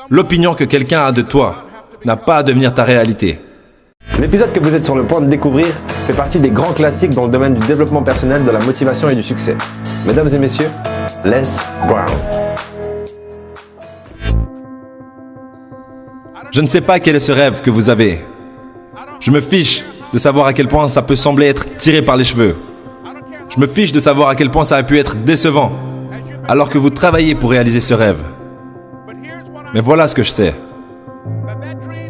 L'opinion que quelqu'un a de toi n'a pas à devenir ta réalité. L'épisode que vous êtes sur le point de découvrir fait partie des grands classiques dans le domaine du développement personnel, de la motivation et du succès. Mesdames et messieurs, Les Brown. Je ne sais pas quel est ce rêve que vous avez. Je me fiche de savoir à quel point ça peut sembler être tiré par les cheveux. Je me fiche de savoir à quel point ça a pu être décevant, alors que vous travaillez pour réaliser ce rêve. Mais voilà ce que je sais.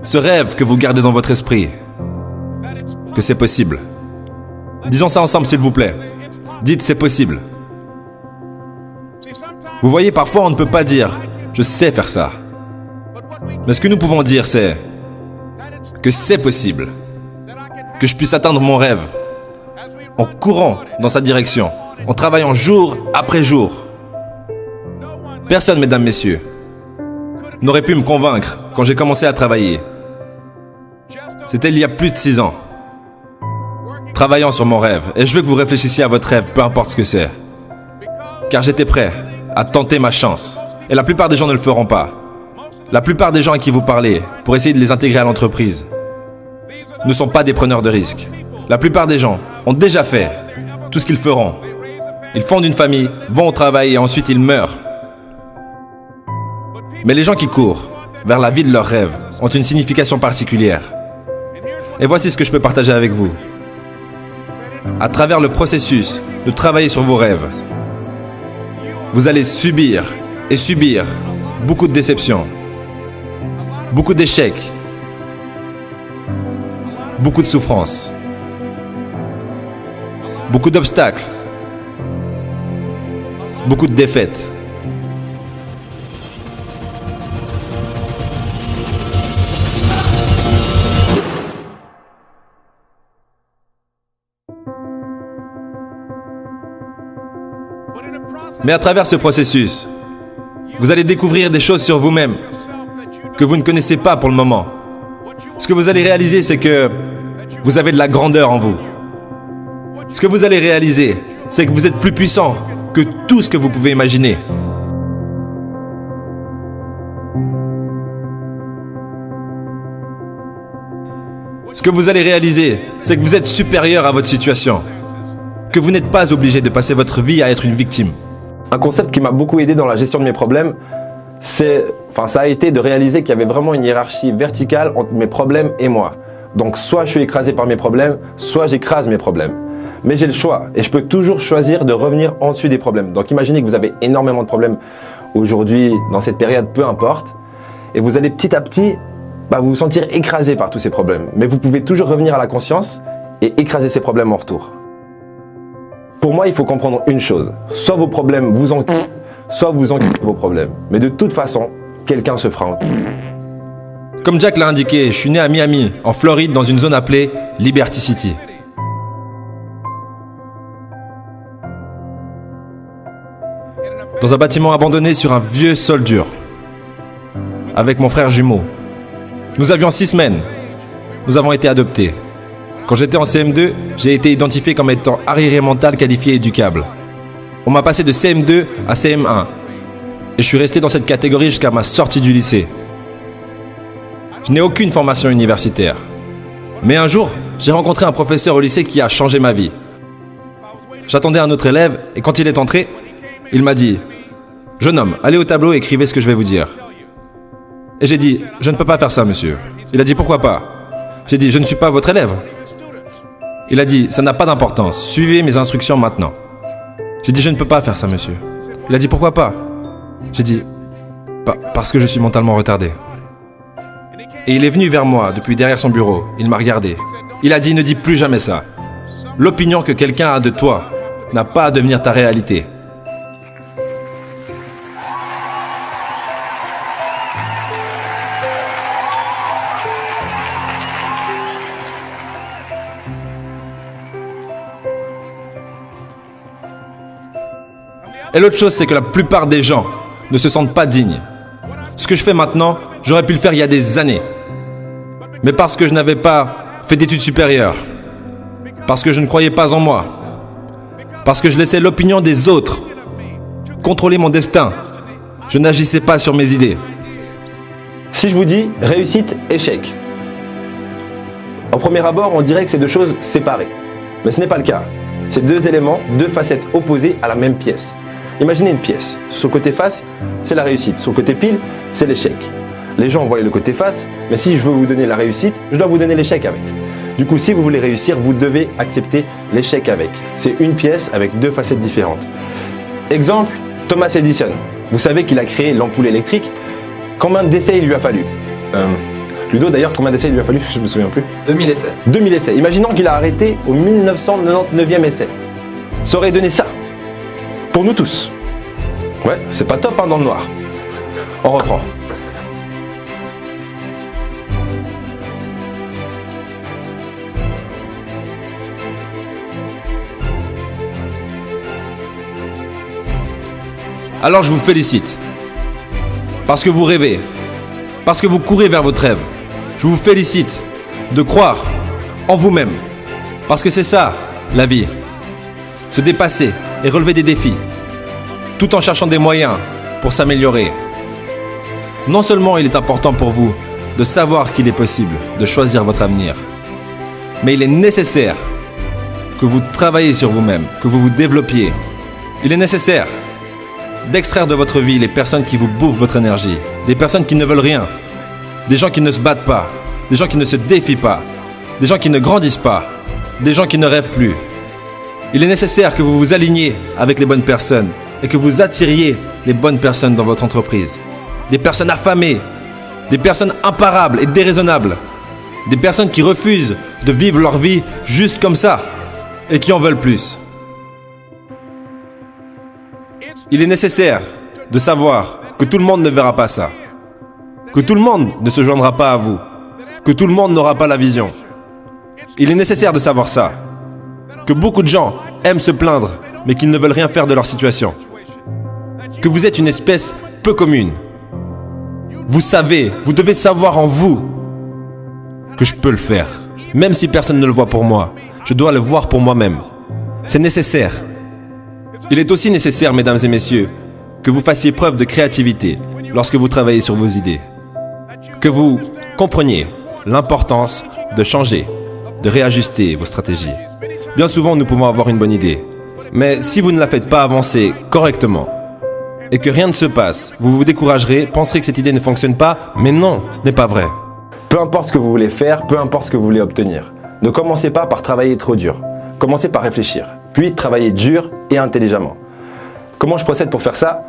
Ce rêve que vous gardez dans votre esprit, que c'est possible. Disons ça ensemble, s'il vous plaît. Dites c'est possible. Vous voyez, parfois on ne peut pas dire « je sais faire ça ». Mais ce que nous pouvons dire, c'est que c'est possible. Que je puisse atteindre mon rêve en courant dans sa direction, en travaillant jour après jour. Personne, mesdames, messieurs, n'aurait pu me convaincre quand j'ai commencé à travailler. C'était il y a plus de 6 ans. Travaillant sur mon rêve. Et je veux que vous réfléchissiez à votre rêve, peu importe ce que c'est. Car j'étais prêt à tenter ma chance. Et la plupart des gens ne le feront pas. La plupart des gens à qui vous parlez, pour essayer de les intégrer à l'entreprise, ne sont pas des preneurs de risques. La plupart des gens ont déjà fait tout ce qu'ils feront. Ils fondent une famille, vont au travail et ensuite ils meurent. Mais les gens qui courent vers la vie de leurs rêves ont une signification particulière. Et voici ce que je peux partager avec vous. À travers le processus de travailler sur vos rêves, vous allez subir et subir beaucoup de déceptions, beaucoup d'échecs, beaucoup de souffrances, beaucoup d'obstacles, beaucoup de défaites. Mais à travers ce processus, vous allez découvrir des choses sur vous-même que vous ne connaissez pas pour le moment. Ce que vous allez réaliser, c'est que vous avez de la grandeur en vous. Ce que vous allez réaliser, c'est que vous êtes plus puissant que tout ce que vous pouvez imaginer. Ce que vous allez réaliser, c'est que vous êtes supérieur à votre situation. Que vous n'êtes pas obligé de passer votre vie à être une victime. Un concept qui m'a beaucoup aidé dans la gestion de mes problèmes, ça a été de réaliser qu'il y avait vraiment une hiérarchie verticale entre mes problèmes et moi. Donc soit je suis écrasé par mes problèmes, soit j'écrase mes problèmes. Mais j'ai le choix et je peux toujours choisir de revenir en dessus des problèmes. Donc imaginez que vous avez énormément de problèmes aujourd'hui, dans cette période, peu importe. Et vous allez petit à petit vous sentir écrasé par tous ces problèmes. Mais vous pouvez toujours revenir à la conscience et écraser ces problèmes en retour. Pour moi, il faut comprendre une chose. Soit vos problèmes vous enculent, soit vous enculez vos problèmes. Mais de toute façon, quelqu'un se fera enculer. Comme Jack l'a indiqué, je suis né à Miami, en Floride, dans une zone appelée Liberty City. Dans un bâtiment abandonné sur un vieux sol dur. Avec mon frère jumeau. Nous avions 6 semaines. Nous avons été adoptés. Quand j'étais en CM2, j'ai été identifié comme étant arriéré mental qualifié éducable. On m'a passé de CM2 à CM1. Et je suis resté dans cette catégorie jusqu'à ma sortie du lycée. Je n'ai aucune formation universitaire. Mais un jour, j'ai rencontré un professeur au lycée qui a changé ma vie. J'attendais un autre élève et quand il est entré, il m'a dit « Jeune homme, allez au tableau et écrivez ce que je vais vous dire. » Et j'ai dit « Je ne peux pas faire ça, monsieur. » Il a dit « Pourquoi pas ?» J'ai dit « Je ne suis pas votre élève. » Il a dit « Ça n'a pas d'importance, suivez mes instructions maintenant. » J'ai dit « Je ne peux pas faire ça, monsieur. » Il a dit « Pourquoi pas ?» J'ai dit « Parce que je suis mentalement retardé. » Et il est venu vers moi depuis derrière son bureau. Il m'a regardé. Il a dit « Ne dis plus jamais ça. L'opinion que quelqu'un a de toi n'a pas à devenir ta réalité. » Et l'autre chose, c'est que la plupart des gens ne se sentent pas dignes. Ce que je fais maintenant, j'aurais pu le faire il y a des années. Mais parce que je n'avais pas fait d'études supérieures, parce que je ne croyais pas en moi, parce que je laissais l'opinion des autres contrôler mon destin, je n'agissais pas sur mes idées. Si je vous dis réussite, échec, au premier abord, on dirait que c'est deux choses séparées. Mais ce n'est pas le cas. C'est deux éléments, deux facettes opposées à la même pièce. Imaginez une pièce. Sur le côté face, c'est la réussite. Sur le côté pile, c'est l'échec. Les gens voient le côté face, mais si je veux vous donner la réussite, je dois vous donner l'échec avec. Du coup, si vous voulez réussir, vous devez accepter l'échec avec. C'est une pièce avec deux facettes différentes. Exemple, Thomas Edison. Vous savez qu'il a créé l'ampoule électrique. Combien d'essais il lui a fallu? Ludo, d'ailleurs, combien d'essais il lui a fallu? Je ne me souviens plus. 2000 essais. 2000 essais. Imaginons qu'il a arrêté au 1999e essai. Ça aurait donné ça. Pour nous tous. Ouais, c'est pas top hein, dans le noir. On reprend. Alors je vous félicite. Parce que vous rêvez. Parce que vous courez vers votre rêve. Je vous félicite de croire en vous-même. Parce que c'est ça, la vie. Se dépasser et relever des défis. Tout en cherchant des moyens pour s'améliorer. Non seulement il est important pour vous de savoir qu'il est possible de choisir votre avenir, mais il est nécessaire que vous travaillez sur vous-même, que vous vous développiez. Il est nécessaire d'extraire de votre vie les personnes qui vous bouffent votre énergie, des personnes qui ne veulent rien, des gens qui ne se battent pas, des gens qui ne se défient pas, des gens qui ne grandissent pas, des gens qui ne rêvent plus. Il est nécessaire que vous vous aligniez avec les bonnes personnes et que vous attiriez les bonnes personnes dans votre entreprise. Des personnes affamées, des personnes imparables et déraisonnables, des personnes qui refusent de vivre leur vie juste comme ça et qui en veulent plus. Il est nécessaire de savoir que tout le monde ne verra pas ça, que tout le monde ne se joindra pas à vous, que tout le monde n'aura pas la vision. Il est nécessaire de savoir ça, que beaucoup de gens aiment se plaindre, mais qu'ils ne veulent rien faire de leur situation, que vous êtes une espèce peu commune. Vous savez, vous devez savoir en vous que je peux le faire, même si personne ne le voit pour moi, je dois le voir pour moi-même. C'est nécessaire. Il est aussi nécessaire, mesdames et messieurs, que vous fassiez preuve de créativité lorsque vous travaillez sur vos idées. Que vous compreniez l'importance de changer, de réajuster vos stratégies. Bien souvent, nous pouvons avoir une bonne idée. Mais si vous ne la faites pas avancer correctement et que rien ne se passe, vous vous découragerez, penserez que cette idée ne fonctionne pas, mais non, ce n'est pas vrai. Peu importe ce que vous voulez faire, peu importe ce que vous voulez obtenir. Ne commencez pas par travailler trop dur. Commencez par réfléchir, puis travailler dur et intelligemment. Comment je procède pour faire ça?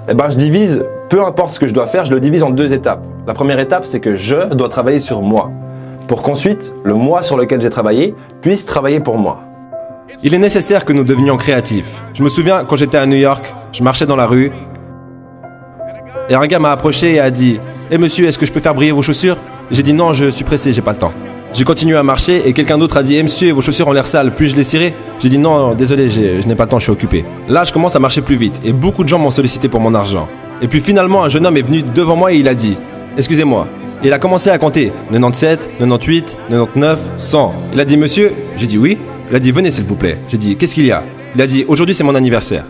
Je divise, peu importe ce que je dois faire, je le divise en deux étapes. La première étape, c'est que je dois travailler sur moi, pour qu'ensuite, le moi sur lequel j'ai travaillé puisse travailler pour moi. Il est nécessaire que nous devenions créatifs. Je me souviens, quand j'étais à New York, je marchais dans la rue, et un gars m'a approché et a dit « Eh monsieur, est-ce que je peux faire briller vos chaussures ?» J'ai dit « Non, je suis pressé, j'ai pas le temps. » J'ai continué à marcher et quelqu'un d'autre a dit « Eh monsieur, vos chaussures ont l'air sales, puis-je les cirer ?» J'ai dit « Non, désolé, je n'ai pas le temps, je suis occupé. » Là, je commence à marcher plus vite et beaucoup de gens m'ont sollicité pour mon argent. Et puis finalement, un jeune homme est venu devant moi et il a dit « Excusez-moi. » Il a commencé à compter 97, 98, 99, 100. Il a dit « Monsieur ?» J'ai dit « Oui. » Il a dit « Venez s'il vous plaît. » J'ai dit « Qu'est-ce qu'il y a ?» Il a dit « Aujourd'hui c'est mon anniversaire. »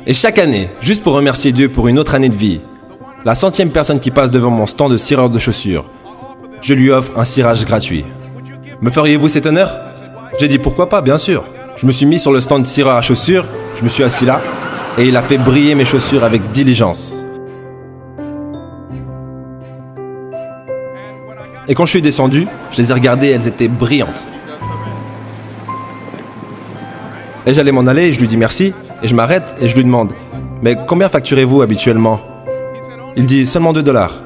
Et chaque année, juste pour remercier Dieu pour une autre année de vie, la 100e personne qui passe devant mon stand de cireur de chaussures, je lui offre un cirage gratuit. Me feriez-vous cet honneur? J'ai dit pourquoi pas, bien sûr. Je me suis mis sur le stand de cireur à chaussures, je me suis assis là, et il a fait briller mes chaussures avec diligence. Et quand je suis descendu, je les ai regardées, elles étaient brillantes. Et j'allais m'en aller, et je lui dis merci, et je m'arrête et je lui demande « Mais combien facturez-vous habituellement ?» Il dit « Seulement 2 $. »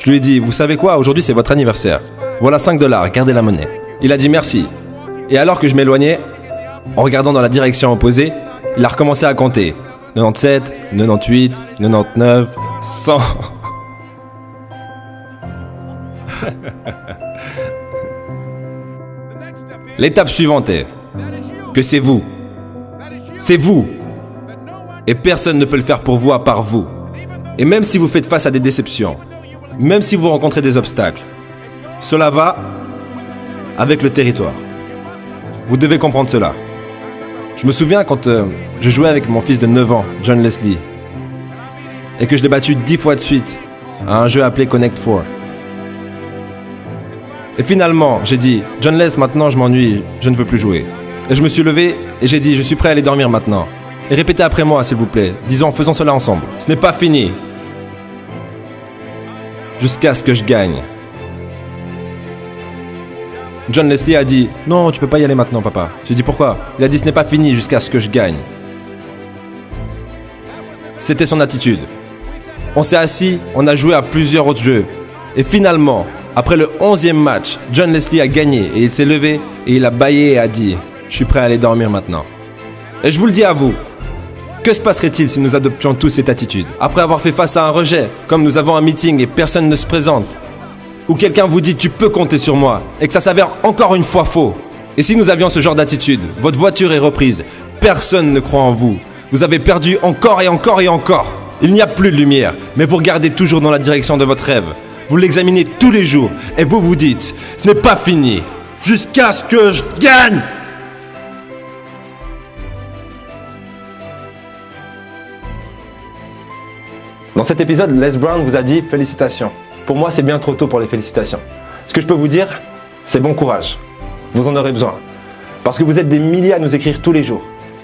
Je lui ai dit « Vous savez quoi, aujourd'hui c'est votre anniversaire. Voilà 5 $, gardez la monnaie. » Il a dit « Merci. » Et alors que je m'éloignais, en regardant dans la direction opposée, il a recommencé à compter. 97, 98, 99, 100... L'étape suivante est que c'est vous. C'est vous. Et personne ne peut le faire pour vous à part vous. Et même si vous faites face à des déceptions, même si vous rencontrez des obstacles, cela va avec le territoire. Vous devez comprendre cela. Je me souviens quand je jouais avec mon fils de 9 ans, John Leslie, et que je l'ai battu 10 fois de suite, à un jeu appelé Connect 4. Et finalement, j'ai dit, John Les, maintenant je m'ennuie, je ne veux plus jouer. Et je me suis levé et j'ai dit, je suis prêt à aller dormir maintenant. Et répétez après moi, s'il vous plaît. Disons, faisons cela ensemble. Ce n'est pas fini. Jusqu'à ce que je gagne. John Leslie a dit, non, tu peux pas y aller maintenant, papa. J'ai dit, pourquoi? Il a dit, ce n'est pas fini jusqu'à ce que je gagne. C'était son attitude. On s'est assis, on a joué à plusieurs autres jeux. Et finalement, après le 11e match, John Leslie a gagné et il s'est levé et il a bâillé et a dit « Je suis prêt à aller dormir maintenant ». Et je vous le dis à vous, que se passerait-il si nous adoptions tous cette attitude? Après avoir fait face à un rejet, comme nous avons un meeting et personne ne se présente, ou quelqu'un vous dit « Tu peux compter sur moi » et que ça s'avère encore une fois faux. Et si nous avions ce genre d'attitude, votre voiture est reprise, personne ne croit en vous. Vous avez perdu encore et encore et encore. Il n'y a plus de lumière, mais vous regardez toujours dans la direction de votre rêve. Vous l'examinez tous les jours et vous vous dites « Ce n'est pas fini, jusqu'à ce que je gagne !» Dans cet épisode, Les Brown vous a dit « Félicitations ». Pour moi, c'est bien trop tôt pour les félicitations. Ce que je peux vous dire, c'est bon courage. Vous en aurez besoin. Parce que vous êtes des milliers à nous écrire tous les jours,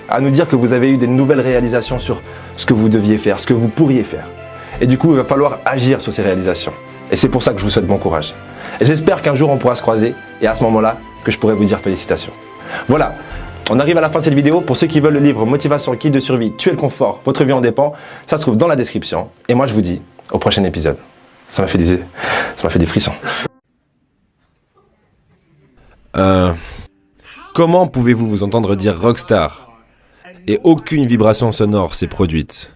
à nous dire que vous avez eu des nouvelles réalisations sur ce que vous deviez faire, ce que vous pourriez faire. Et du coup, il va falloir agir sur ces réalisations. Et c'est pour ça que je vous souhaite bon courage. Et j'espère qu'un jour on pourra se croiser et à ce moment-là, que je pourrai vous dire félicitations. Voilà, on arrive à la fin de cette vidéo. Pour ceux qui veulent le livre Motivation, le guide de survie, tuer le confort, votre vie en dépend, ça se trouve dans la description. Et moi je vous dis au prochain épisode. Ça m'a fait des frissons. Comment pouvez-vous vous entendre dire rockstar et aucune vibration sonore s'est produite?